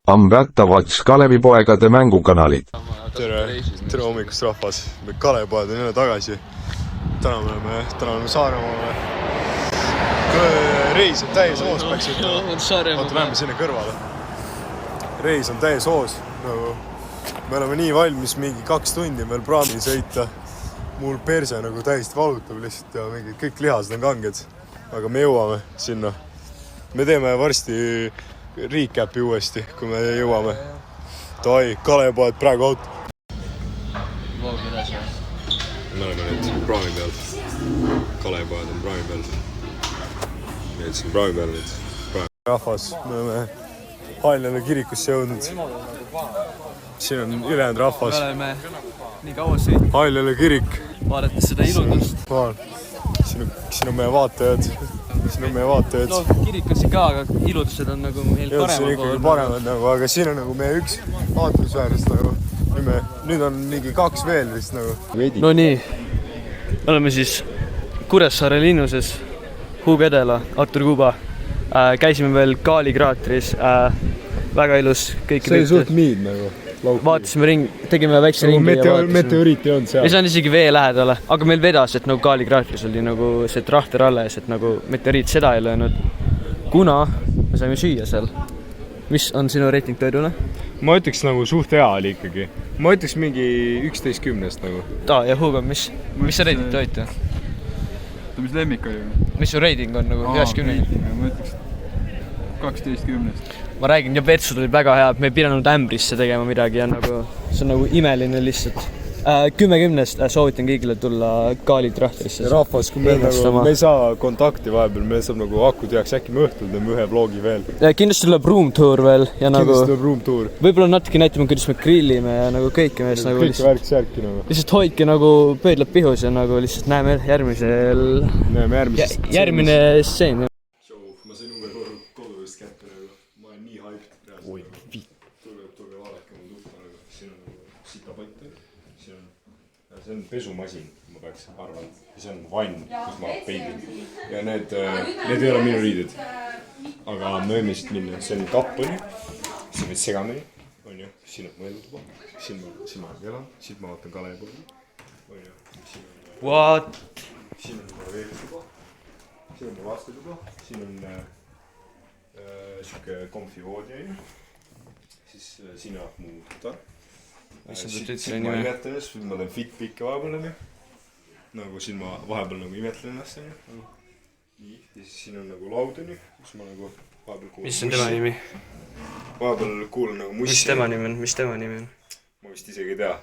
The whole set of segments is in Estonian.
Amratavats Kalevipoegade mängukanalid. Tere hommikust rahvas. Me Kalevipoed on jälle tagasi. Täna me oleme Saaremaale. Reis on täies hoos, peaks ütlema. Vaata, läheme sinna kõrvale. Reis on täies hoos. Me oleme nii valmis mingi 2 tundi veel praami sõita. Mul perse nagu täiesti valutab lihtsalt ja mingid kõik lihased on kanged. Aga me jõuame sinna. Me teeme varsti recapi uuesti, kui me jõuame. Davai, Kalevipoed praegu auto. Me oleme nüüd praami peal. Kalevipoed on praami peal. Me jätsin praami peal nüüd. Rahvas, me oleme Haljale kirikusse jõudnud. Siin on ülejäänud rahvas. Me oleme nii kaua sõitnud. Haljale kirik. Vaadates seda iludust. Siin on meie vaatajad. No, kirik on siin ka, aga iludused on nagu meil paremal pool. Siin on ikkagi paremad nagu, aga siin on nagu meie üks vaatlusväärest nagu. Nüüd on mingi 2 veel vist nagu. No nii, oleme siis Kuressaare linnuses, Huup-Edela, Artur Kuuba. Käisime veel Kaali kraatris, väga ilus. See oli suht miid nagu. Vaatasime ring, tegime väikse ringi ja vaatasime. Meteoriiti on seal. Ja see on isegi vee lähedale, aga meil vedas, et nagu Kaali kraatris oli nagu see trahter alles, et nagu meteoriit seda ei löönud. Kuna me saime süüa seal. Mis on sinu reiting toidule? Ma ütleks nagu suht hea oli ikkagi. Ma ütleks mingi 11-10 nagu. Ja Huuga, mis sa reiting toitu? Mis lemmik oli? Mis su reiting on nagu 10-10? Ma ütleks 12-10. Ma räägin, ja vetsu tuli väga hea, me ei pidanud ämbrisse tegema midagi ja nagu, see on nagu imeline lihtsalt. 10-10 soovitan kõigile tulla Kaali trahterisse. Rahvas, kui me ei saa kontakti vahepeal, me saab nagu aku teaks, äkki me õhtul teeme ühe vlogi veel. Kindlasti tuleb room tour veel ja nagu... Kindlasti tuleb room tour. Võib-olla natuke näitame, kuidas me grillime ja nagu kõike mees nagu lihtsalt... Kõike värk-särki nagu. Lihtsalt hoidke nagu pöödlab pihus ja nagu lihtsalt näeme järgmisel... Järgmine stseen. Ma sain uue koduvist kätte nagu. Ma olen nii hyped. Oi, viit. Tulge vaadake mu tuhta nagu. Siin on nagu sitapott. See on pesumasin, ma peaks arvan. See on vann, kus ma peidin. Ja need ei ole minu riided. Aga me võime siit minna. See on kapp on ju. See on veits segamini. On ju. Siin on mõelduba. Siin ma olen kelan. Siit ma vaatan Kalevipoegi. On ju. What? Siin on veelituba. Siin on vastutuba. Siin on siuke komfi voodi on ju. Siis siin on mu tutar. Siit ma imetlen ennast, ma teen fit-pikke vahepeal on ju. Nagu siin ma vahepeal nagu imetlen ennast on ju. Nii, ja siis siin on nagu laud on ju, kus ma nagu vahepeal kuulen. Mis on tema nimi? Vahepeal kuulen nagu mussi. Mis tema nimi on? Ma vist isegi ei tea.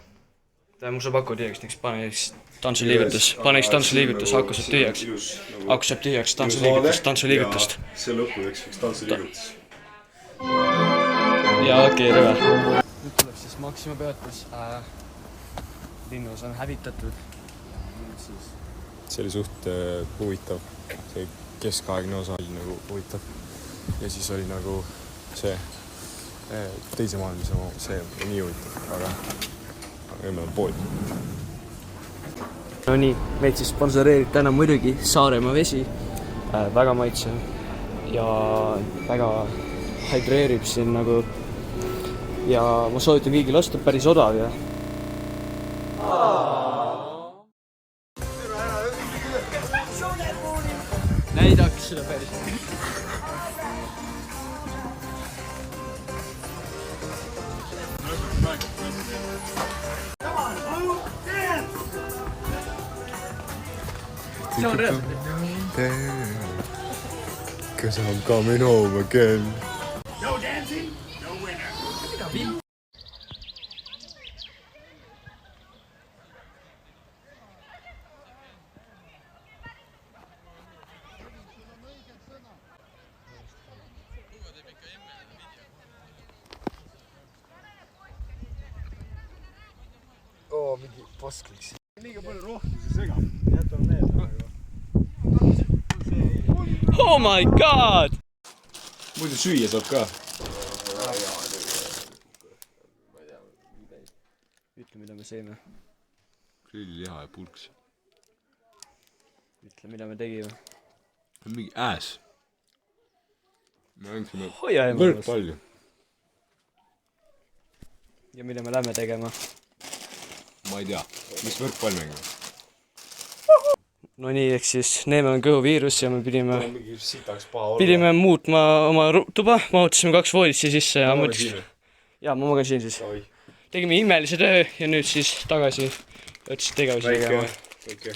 Mu sa pakud tühjaks, näiteks paneks tantsuliigutus, aku saab tühjaks, tantsuliigutust. See lõpudeks üks tantsuliigutus. Ja okei, rõve. Nüüd tuleb siis Maxima peatus. Linnus on hävitatud. See oli suht huvitav. See keskaegne osa oli nagu huvitav. Ja siis oli nagu see teise maailmise see nii huvitav, aga meil on pood. No nii, meid siis sponsoreerib täna muidugi Saaremaa vesi. Väga maitsev ja väga hydreerib siin nagu. Ja ma soovitan kõigil osta päris odav ja... Näidaks seda päris. See on reaalselt. Cause I'm coming home again. No dancing, no winner. Mingi paskliks. Liiga palju rohtusi segab. Jätame meelde. Oh my god! Muidu süüa saab ka. Ütle, mida me seeme. Grilliliha ja pulks. Ütle, mida me tegime. Mingi ääs. Me andsime Hoia võrkpalli. ja mida me lähme tegema. ma ei tea, mis võrkpall mängime. No nii, ehk siis Neemel on kõhuviirus ja me mingi sitaks paha olla. pidime muutma oma tuba, mahutasime 2 voodit siia sisse ja mõtlesin. Jaa, ma magan siin siis. Tegime imelise töö ja nüüd siis tagasi võttis tegevusi tegema. Väike.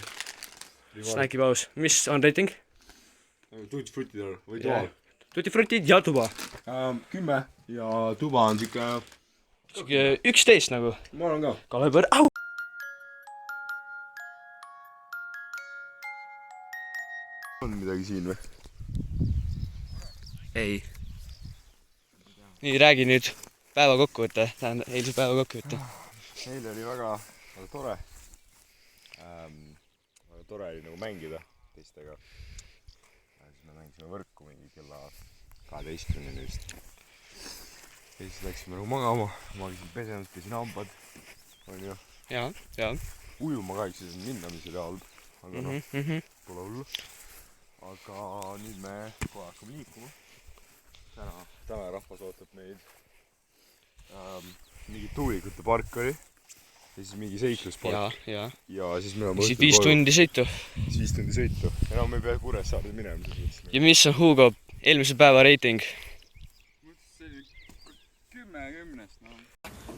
Snacki paus. Mis on reiting? Tutti frutidel või toal? Tutti frutid ja tuba. 10 ja tuba on siuke... 11 nagu. Ma olen ka. Kalepõr, au! On midagi siin või? Ei. Nii, räägi nüüd päeva kokkuvõtte, tähendab eilse päeva kokkuvõtte. Eile oli väga tore. Väga tore oli nagu mängida teistega. Siis me mängisime võrku mingi kella 12 vist. Ja siis läksime nagu magama. Ma käisin pesenud, käisin hambad. On ju? Jaa. Ujuma kahjuks ei saanud minna, mis oli halb. Aga noh, pole hullu. Aga nüüd me kohe hakkame liikuma. Täna rahvas ootab meid. Mingi tuulikute park oli. Ja siis mingi seikluspark. Ja siis me oleme siis 5 tundi sõitu. 5 tundi sõitu. Enam ei pea Kuressaarde minema. Ja mis on Hugo eelmise päeva reiting? See oli 10 10-st, no.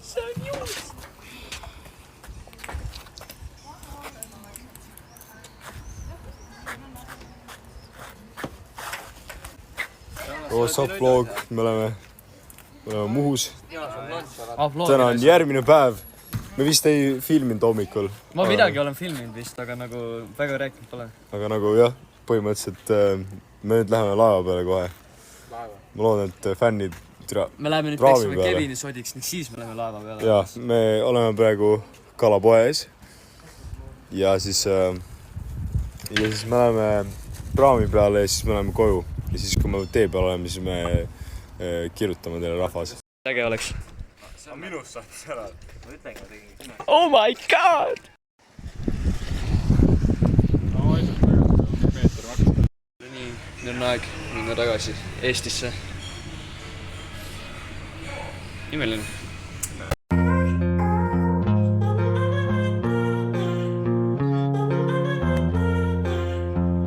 See on juust! What's up vlog, me oleme Muhus. Täna on järgmine päev. Me vist ei filminud hommikul. Ma midagi olen filminud vist, aga nagu väga rääkinud pole. Aga nagu jah, põhimõtteliselt me nüüd läheme laeva peale kohe. Ma loodan, et fännid me läheme nüüd peksime Kevini sodiks, ning siis me läheme laeva peale. Ja, me oleme praegu kalapoes. Ja siis me läheme praami peale ja siis me läheme koju. Ja siis kui me tee peal oleme, siis me kirjutame teile rahvas. Äge oleks. See on minust saatis ära. Ma ütlengi, ma tegin kunagi. Oh my god! Nii, nüüd on aeg minna tagasi Eestisse. Imeline.